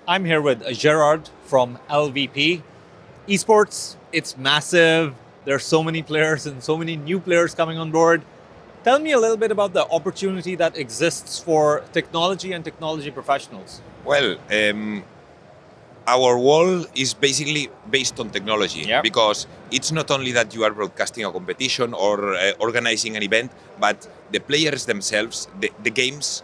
I'm here with Gerard from LVP Esports. It's massive. There are so many players and so many new players coming on board. Tell me a little bit about the opportunity that exists for technology and technology professionals. Well, our world is basically based on technology Yep. because it's not only that you are broadcasting a competition or organizing an event, but the players themselves, the games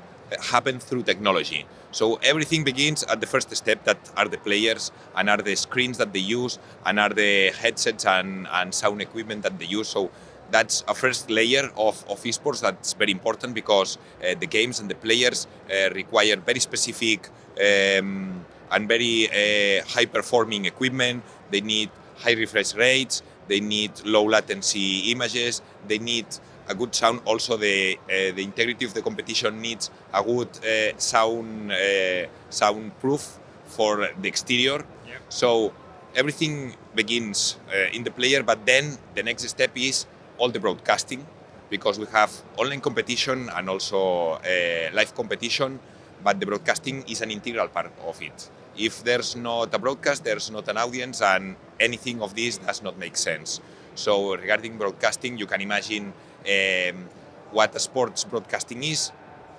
happen through technology. So everything begins at the first step, that are the players and are the screens that they use and are the headsets and sound equipment that they use. So that's a first layer of esports that's very important because the games and the players require very specific and very high performing equipment. They need high refresh rates, they need low latency images, they need a good sound. Also, the integrity of the competition needs a good soundproof for the exterior. Yep. So everything begins in the player, but then the next step is all the broadcasting, because we have online competition and also live competition, but the broadcasting is an integral part of it. If there's not a broadcast, there's not an audience, and anything of this does not make sense. So regarding broadcasting, you can imagine what a sports broadcasting is.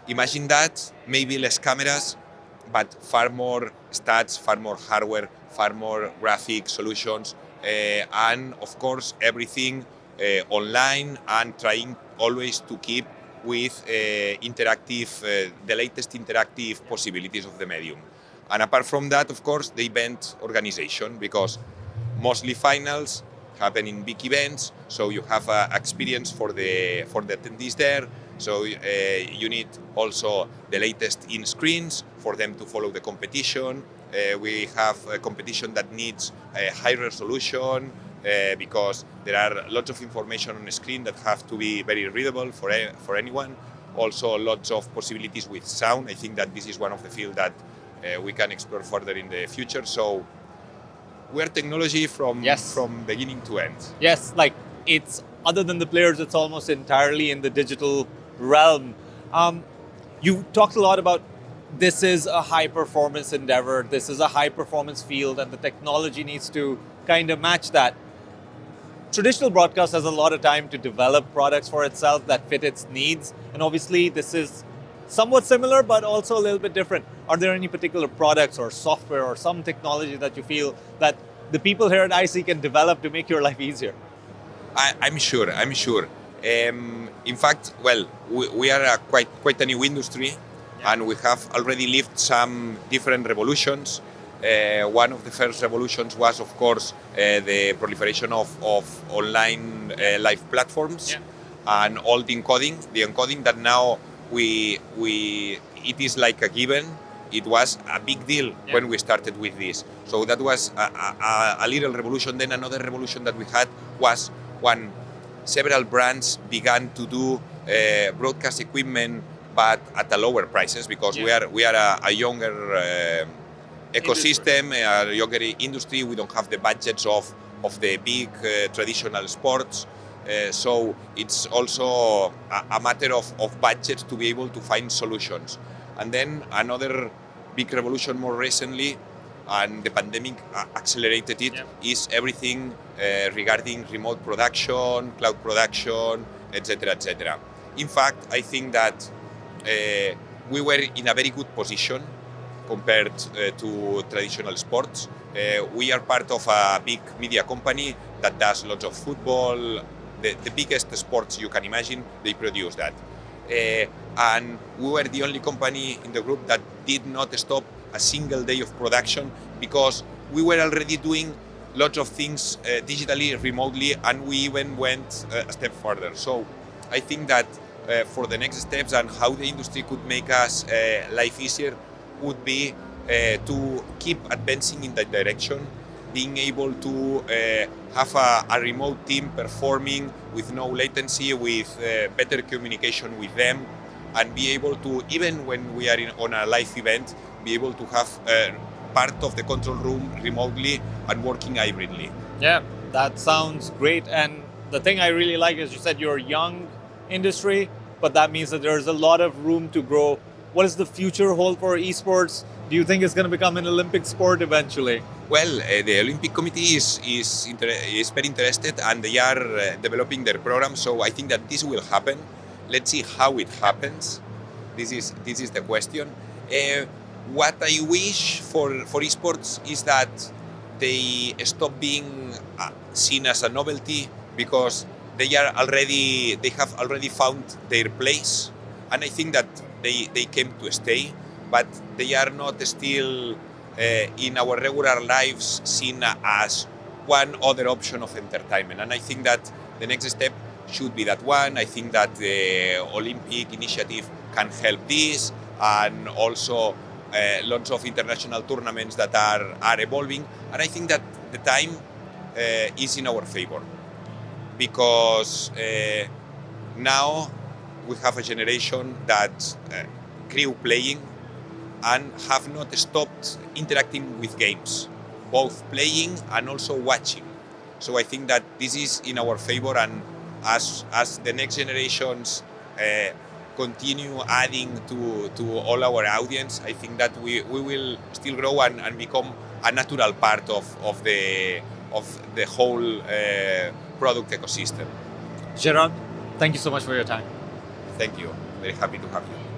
Imagine that, maybe less cameras, but far more stats, far more hardware, far more graphic solutions, and of course everything online, and trying always to keep with interactive, the latest interactive possibilities of the medium. And apart from that, of course, the event organization, because mostly finals happen in big events, so you have experience for the attendees there. So you need also the latest in screens for them to follow the competition. We have a competition that needs a high resolution because there are lots of information on the screen that have to be very readable for anyone. Also, lots of possibilities with sound. I think that this is one of the fields that we can explore further in the future. So we're technology from beginning to end. Yes, like it's other than the players, it's almost entirely in the digital realm. You talked a lot about this is a high performance endeavor, this is a high performance field, and the technology needs to kind of match that. Traditional broadcast has a lot of time to develop products for itself that fit its needs, and obviously this is somewhat similar but also a little bit different. Are there any particular products or software or some technology that you feel that the people here at ISE can develop to make your life easier? I'm sure. In fact, well, we are quite a new industry, and we have already lived some different revolutions. One of the first revolutions was, of course, the proliferation of online live platforms and all the encoding. The encoding that now it is like a given. It was a big deal when we started with this. So that was a little revolution. Then another revolution that we had was when several brands began to do broadcast equipment, but at a lower prices, because we are a younger ecosystem, a younger industry. We don't have the budgets of the big traditional sports. So it's also a matter of budgets to be able to find solutions. And then another big revolution more recently, and the pandemic accelerated it, is everything regarding remote production, cloud production, etc., etc. In fact, I think that we were in a very good position compared to traditional sports. We are part of a big media company that does lots of football, the biggest sports you can imagine, they produce that. And we were the only company in the group that did not stop a single day of production, because we were already doing lots of things digitally, remotely, and we even went a step further. So I think that for the next steps and how the industry could make us life easier would be to keep advancing in that direction, being able to have a remote team performing with no latency, with better communication with them, and be able to, even when we are on a live event, be able to have part of the control room remotely and working hybridly. Yeah, that sounds great. And the thing I really like is you said you're a young industry, but that means that there's a lot of room to grow. What does the future hold for esports? Do you think it's going to become an Olympic sport eventually? Well, the Olympic Committee is very interested, and they are developing their program. So I think that this will happen. Let's see how it happens. This is the question. What I wish for esports is that they stop being seen as a novelty, because they have already found their place, and I think that they came to stay, but they are not still in our regular lives seen as one other option of entertainment. And I think that the next step should be that one. I think that the Olympic initiative can help this, and also lots of international tournaments that are evolving. And I think that the time is in our favor, because now we have a generation that grew playing and have not stopped interacting with games, both playing and also watching. So I think that this is in our favor, and as the next generations continue adding to all our audience, I think that we will still grow and become a natural part of the whole product ecosystem. Gerard, thank you so much for your time. Thank you. Very happy to have you.